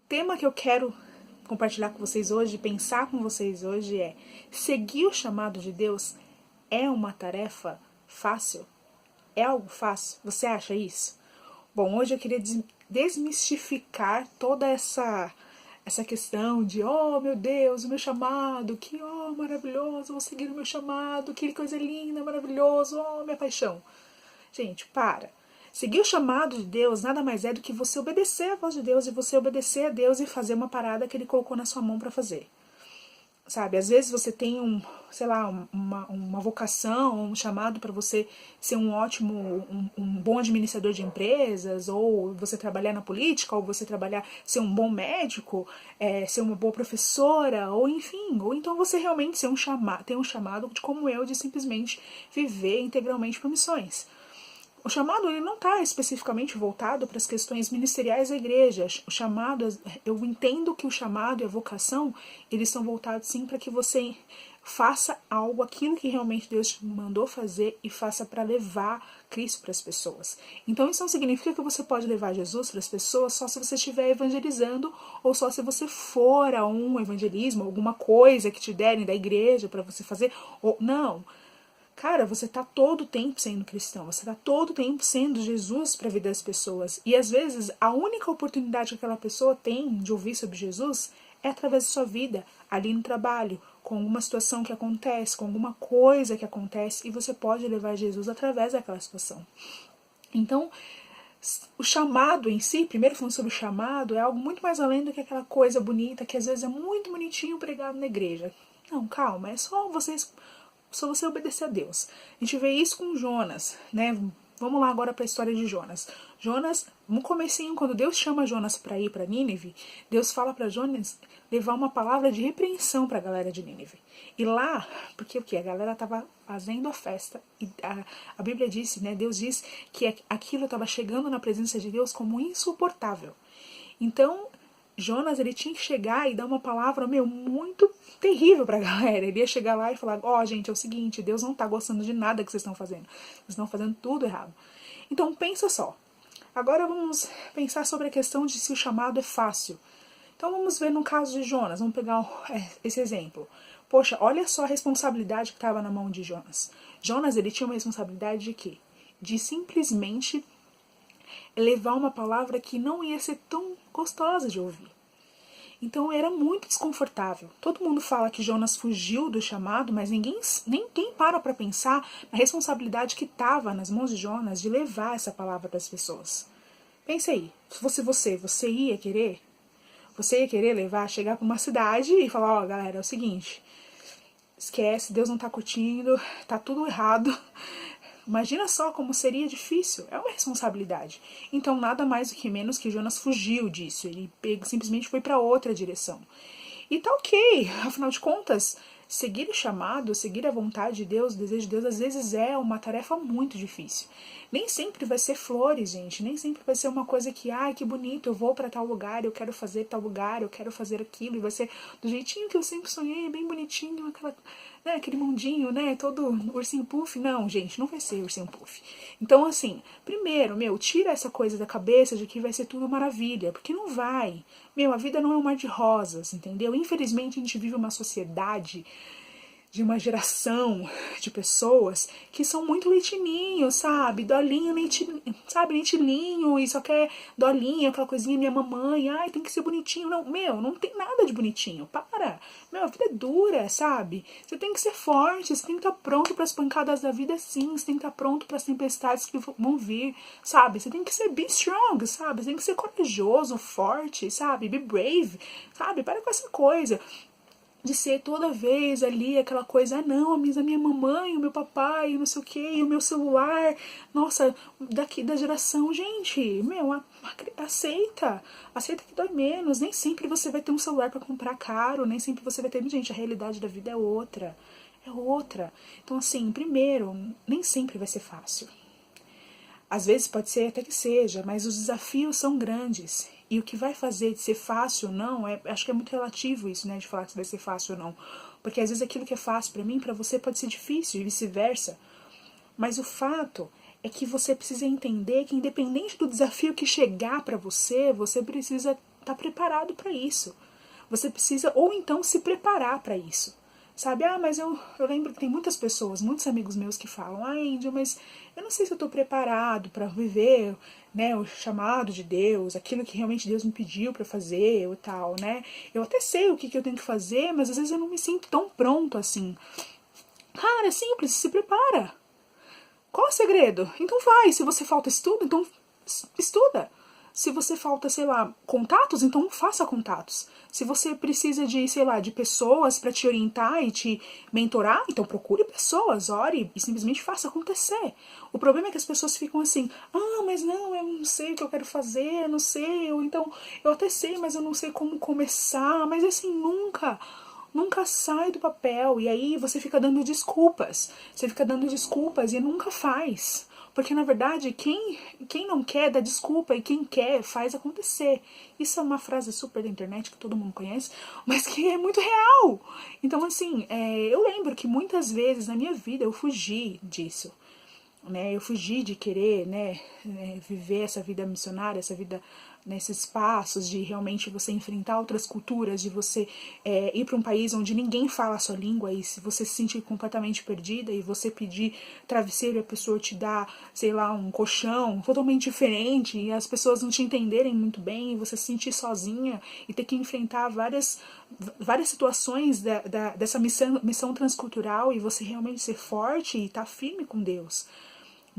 tema que eu quero compartilhar com vocês hoje, pensar com vocês hoje é: seguir o chamado de Deus é uma tarefa fácil? É algo fácil? Você acha isso? Bom, hoje eu queria desmistificar toda essa questão de, oh meu Deus, o meu chamado, que oh maravilhoso, vou seguir o meu chamado, que coisa linda, maravilhoso, oh minha paixão. Gente, para. Seguir o chamado de Deus nada mais é do que você obedecer a voz de Deus e você obedecer a Deus e fazer uma parada que Ele colocou na sua mão para fazer. Sabe, às vezes você tem sei lá, uma vocação, um chamado para você ser um ótimo, um bom administrador de empresas, ou você trabalhar na política, ou você ser um bom médico, ser uma boa professora, ou enfim, ou então você realmente tem um chamado como eu de simplesmente viver integralmente por missões. O chamado ele não está especificamente voltado para as questões ministeriais da igreja. O chamado, eu entendo que o chamado e a vocação, eles são voltados sim para que você faça algo, aquilo que realmente Deus te mandou fazer e faça para levar Cristo para as pessoas. Então isso não significa que você pode levar Jesus para as pessoas só se você estiver evangelizando ou só se você for a um evangelismo, alguma coisa que te derem da igreja para você fazer. Ou não. Cara, você tá todo o tempo sendo cristão, você tá todo o tempo sendo Jesus para a vida das pessoas. E às vezes a única oportunidade que aquela pessoa tem de ouvir sobre Jesus é através da sua vida, ali no trabalho, com alguma situação que acontece, com alguma coisa que acontece, e você pode levar Jesus através daquela situação. Então, o chamado em si, primeiro falando sobre o chamado, é algo muito mais além do que aquela coisa bonita que às vezes é muito bonitinho pregado na igreja. Não, calma, é só você obedecer a Deus. A gente vê isso com Jonas, né? Vamos lá agora para a história de Jonas. Jonas, no comecinho, quando Deus chama Jonas para ir para Nínive, Deus fala para Jonas levar uma palavra de repreensão para a galera de Nínive. E lá, porque o que? A galera estava fazendo a festa, e a Bíblia disse, né? Deus diz que aquilo estava chegando na presença de Deus como insuportável. Então, Jonas, ele tinha que chegar e dar uma palavra, muito terrível pra galera. Ele ia chegar lá e falar, ó, gente, é o seguinte, Deus não tá gostando de nada que vocês estão fazendo. Vocês estão fazendo tudo errado. Então, pensa só. Agora vamos pensar sobre a questão de se o chamado é fácil. Então, vamos ver no caso de Jonas. Vamos pegar esse exemplo. Poxa, olha só a responsabilidade que estava na mão de Jonas. Jonas, ele tinha uma responsabilidade de quê? De simplesmente levar uma palavra que não ia ser tão gostosa de ouvir. Então era muito desconfortável. Todo mundo fala que Jonas fugiu do chamado, mas ninguém para pensar na responsabilidade que estava nas mãos de Jonas de levar essa palavra para as pessoas. Pense aí, se fosse você ia querer? Você ia querer chegar para uma cidade e falar, ó, galera, é o seguinte, esquece, Deus não tá curtindo, tá tudo errado. Imagina só como seria difícil, é uma responsabilidade. Então nada mais do que menos que Jonas fugiu disso, ele simplesmente foi para outra direção. E tá ok, afinal de contas, seguir o chamado, seguir a vontade de Deus, o desejo de Deus, às vezes é uma tarefa muito difícil. Nem sempre vai ser flores, gente, nem sempre vai ser uma coisa que, ai, que bonito, eu vou para tal lugar, eu quero fazer tal lugar, eu quero fazer aquilo, e vai ser do jeitinho que eu sempre sonhei, bem bonitinho, aquele mundinho, né, todo ursinho puff. Não, gente, não vai ser ursinho puff. Então, assim, primeiro, tira essa coisa da cabeça de que vai ser tudo maravilha, porque não vai. A vida não é um mar de rosas, entendeu? Infelizmente, a gente vive uma sociedade de uma geração de pessoas que são muito leitinho, sabe? Dolinho, leitinho, e só quer dolinho, aquela coisinha, minha mamãe, ai, tem que ser bonitinho. Não, não tem nada de bonitinho, para. A vida é dura, sabe? Você tem que ser forte, você tem que estar pronto para as pancadas da vida, sim, você tem que estar pronto para as tempestades que vão vir, sabe? Você tem que ser be strong, sabe? Você tem que ser corajoso, forte, sabe? Be brave, sabe? Para com essa coisa de ser toda vez ali aquela coisa, não, a minha mamãe, o meu papai, não sei o que, o meu celular, nossa, daqui da geração, gente, aceita que dói menos, nem sempre você vai ter um celular para comprar caro, nem sempre você vai ter, gente, a realidade da vida é outra, então assim, primeiro, nem sempre vai ser fácil. Às vezes pode ser até que seja, mas os desafios são grandes. E o que vai fazer de ser fácil ou não, acho que é muito relativo isso, né, de falar que vai ser fácil ou não. Porque às vezes aquilo que é fácil para mim, para você pode ser difícil e vice-versa. Mas o fato é que você precisa entender que independente do desafio que chegar para você, você precisa estar preparado para isso. Você precisa, ou então, se preparar para isso. Sabe, mas eu lembro que tem muitas pessoas, muitos amigos meus que falam, Índia, mas eu não sei se eu estou preparado para viver, né, o chamado de Deus, aquilo que realmente Deus me pediu para fazer e tal, né. Eu até sei o que eu tenho que fazer, mas às vezes eu não me sinto tão pronto assim. Cara, é simples, se prepara. Qual é o segredo? Então vai, se você falta estudo, então estuda. Se você falta, sei lá, contatos, então faça contatos. Se você precisa de, sei lá, de pessoas para te orientar e te mentorar, então procure pessoas, ore e simplesmente faça acontecer. O problema é que as pessoas ficam assim, mas não, eu não sei o que eu quero fazer, eu não sei, ou então eu até sei, mas eu não sei como começar, mas assim, nunca sai do papel, e aí você fica dando desculpas, e nunca faz. Porque, na verdade, quem não quer dá desculpa e quem quer faz acontecer. Isso é uma frase super da internet que todo mundo conhece, mas que é muito real. Então, assim, eu lembro que muitas vezes na minha vida eu fugi disso. Né? Eu fugi de querer, né, viver essa vida missionária, essa vida nesses passos de realmente você enfrentar outras culturas, de você ir para um país onde ninguém fala a sua língua e se você se sentir completamente perdida e você pedir travesseiro e a pessoa te dá, sei lá, um colchão totalmente diferente e as pessoas não te entenderem muito bem e você se sentir sozinha e ter que enfrentar várias situações dessa missão transcultural e você realmente ser forte e estar firme com Deus.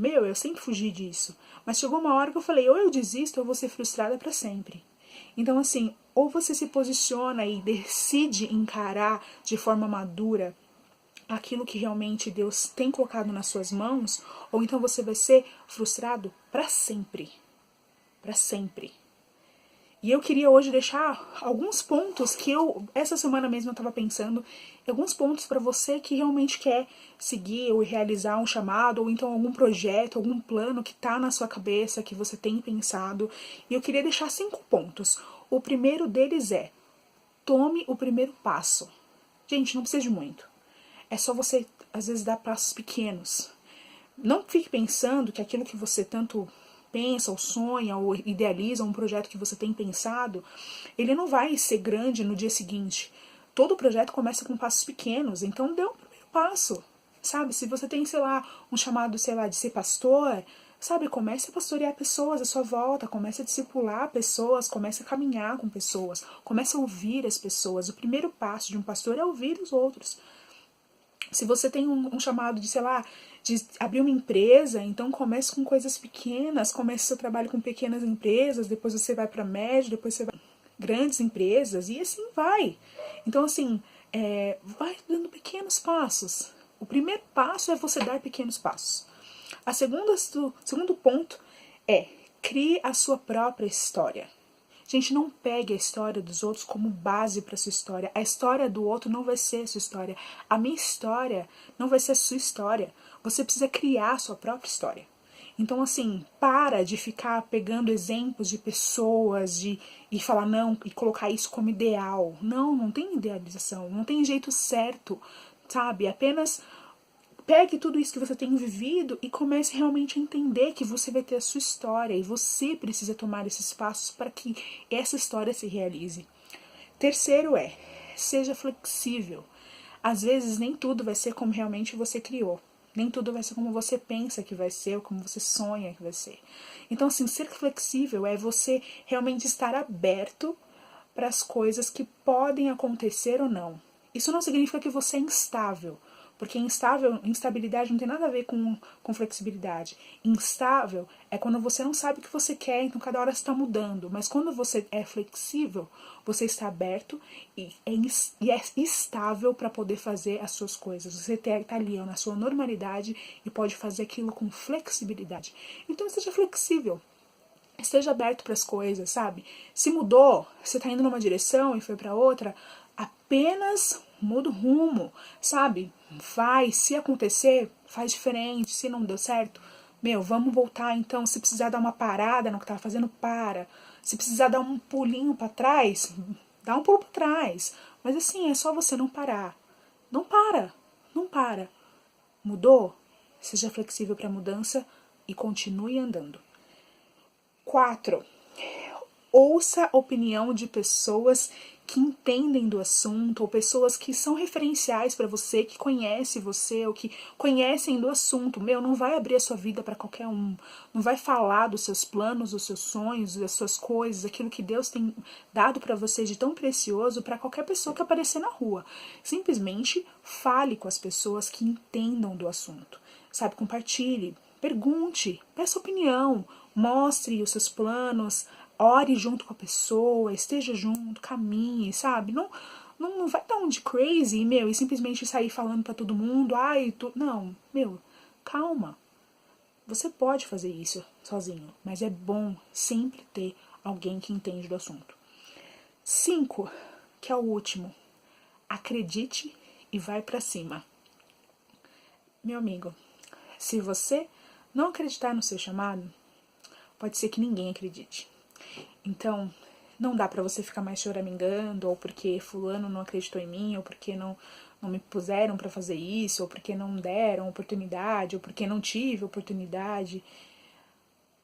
Eu sempre fugi disso. Mas chegou uma hora que eu falei, ou eu desisto ou eu vou ser frustrada para sempre. Então, assim, ou você se posiciona e decide encarar de forma madura aquilo que realmente Deus tem colocado nas suas mãos, ou então você vai ser frustrado para sempre. Para sempre. E eu queria hoje deixar alguns pontos que essa semana mesmo eu estava pensando, alguns pontos para você que realmente quer seguir ou realizar um chamado, ou então algum projeto, algum plano que está na sua cabeça, que você tem pensado. E eu queria deixar 5 pontos. O primeiro deles é, tome o primeiro passo. Gente, não precisa de muito. É só você, às vezes, dar passos pequenos. Não fique pensando que aquilo que você tanto pensa, ou sonha, ou idealiza um projeto que você tem pensado, ele não vai ser grande no dia seguinte. Todo projeto começa com passos pequenos, então dê o primeiro passo, sabe? Se você tem, sei lá, um chamado, sei lá, de ser pastor, sabe? Comece a pastorear pessoas à sua volta, comece a discipular pessoas, comece a caminhar com pessoas, comece a ouvir as pessoas. O primeiro passo de um pastor é ouvir os outros. Se você tem um chamado de, sei lá, de abrir uma empresa, então comece com coisas pequenas, comece seu trabalho com pequenas empresas, depois você vai para médio, depois você vai para grandes empresas, e assim vai. Então, assim, vai dando pequenos passos. O primeiro passo é você dar pequenos passos. O segundo ponto é, crie a sua própria história. Gente, não pegue a história dos outros como base para sua história. A história do outro não vai ser a sua história. A minha história não vai ser a sua história. Você precisa criar a sua própria história. Então, assim, para de ficar pegando exemplos de pessoas e falar não, e colocar isso como ideal. Não tem idealização, não tem jeito certo, sabe? Apenas pegue tudo isso que você tem vivido e comece realmente a entender que você vai ter a sua história e você precisa tomar esses passos para que essa história se realize. Terceiro seja flexível. Às vezes nem tudo vai ser como realmente você criou. Nem tudo vai ser como você pensa que vai ser ou como você sonha que vai ser. Então, assim, ser flexível é você realmente estar aberto para as coisas que podem acontecer ou não. Isso não significa que você é instável. Porque instabilidade não tem nada a ver com flexibilidade. Instável é quando você não sabe o que você quer, então cada hora está mudando. Mas quando você é flexível, você está aberto e é estável para poder fazer as suas coisas. Você está ali na sua normalidade e pode fazer aquilo com flexibilidade. Então seja flexível. Esteja aberto para as coisas, sabe? Se mudou, você está indo numa direção e foi para outra, apenas muda o rumo, sabe? Vai, se acontecer, faz diferente. Se não deu certo, vamos voltar então. Se precisar dar uma parada no que tá fazendo, para. Se precisar dar um pulinho para trás, dá um pulo para trás. Mas assim, é só você não parar. Não para. Mudou? Seja flexível para a mudança e continue andando. 4. ouça a opinião de pessoas que entendem do assunto, ou pessoas que são referenciais para você, que conhecem você, ou que conhecem do assunto. Não vai abrir a sua vida para qualquer um. Não vai falar dos seus planos, dos seus sonhos, das suas coisas, aquilo que Deus tem dado para você de tão precioso para qualquer pessoa que aparecer na rua. Simplesmente fale com as pessoas que entendam do assunto. Sabe, compartilhe, pergunte, peça opinião, mostre os seus planos, ore junto com a pessoa, esteja junto, caminhe, sabe? Não vai dar um de crazy, e simplesmente sair falando pra todo mundo, não, calma. Você pode fazer isso sozinho, mas é bom sempre ter alguém que entende do assunto. 5, que é o último. Acredite e vai pra cima. Meu amigo, se você não acreditar no seu chamado, pode ser que ninguém acredite. Então, não dá pra você ficar mais choramingando, ou porque fulano não acreditou em mim, ou porque não me puseram pra fazer isso, ou porque não deram oportunidade, ou porque não tive oportunidade.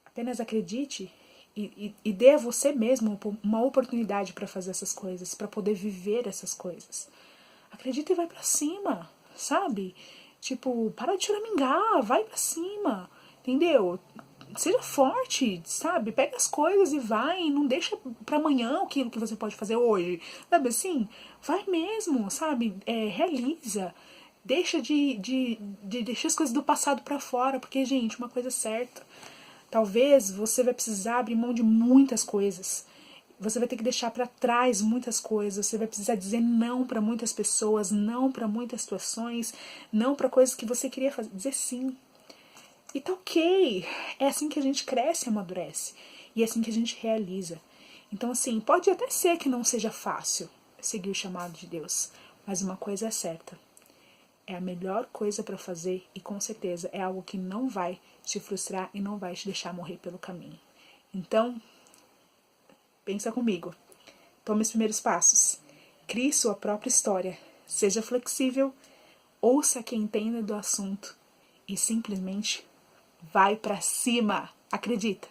Apenas acredite e dê a você mesmo uma oportunidade pra fazer essas coisas, pra poder viver essas coisas. Acredita e vai pra cima, sabe? Tipo, para de choramingar, vai pra cima, entendeu? Seja forte, sabe? Pega as coisas e vai, não deixa pra amanhã aquilo que você pode fazer hoje, sabe assim? Vai mesmo, sabe? Realiza. Deixa de deixar as coisas do passado pra fora, porque, gente, uma coisa é certa. Talvez você vai precisar abrir mão de muitas coisas. Você vai ter que deixar pra trás muitas coisas. Você vai precisar dizer não pra muitas pessoas, não pra muitas situações, não pra coisas que você queria fazer. Dizer sim. E tá ok. É assim que a gente cresce e amadurece. E é assim que a gente realiza. Então, assim, pode até ser que não seja fácil seguir o chamado de Deus. Mas uma coisa é certa. É a melhor coisa pra fazer e com certeza é algo que não vai te frustrar e não vai te deixar morrer pelo caminho. Então, pensa comigo. Tome os primeiros passos. Crie sua própria história. Seja flexível. Ouça quem entenda do assunto. E simplesmente vai pra cima. Acredita.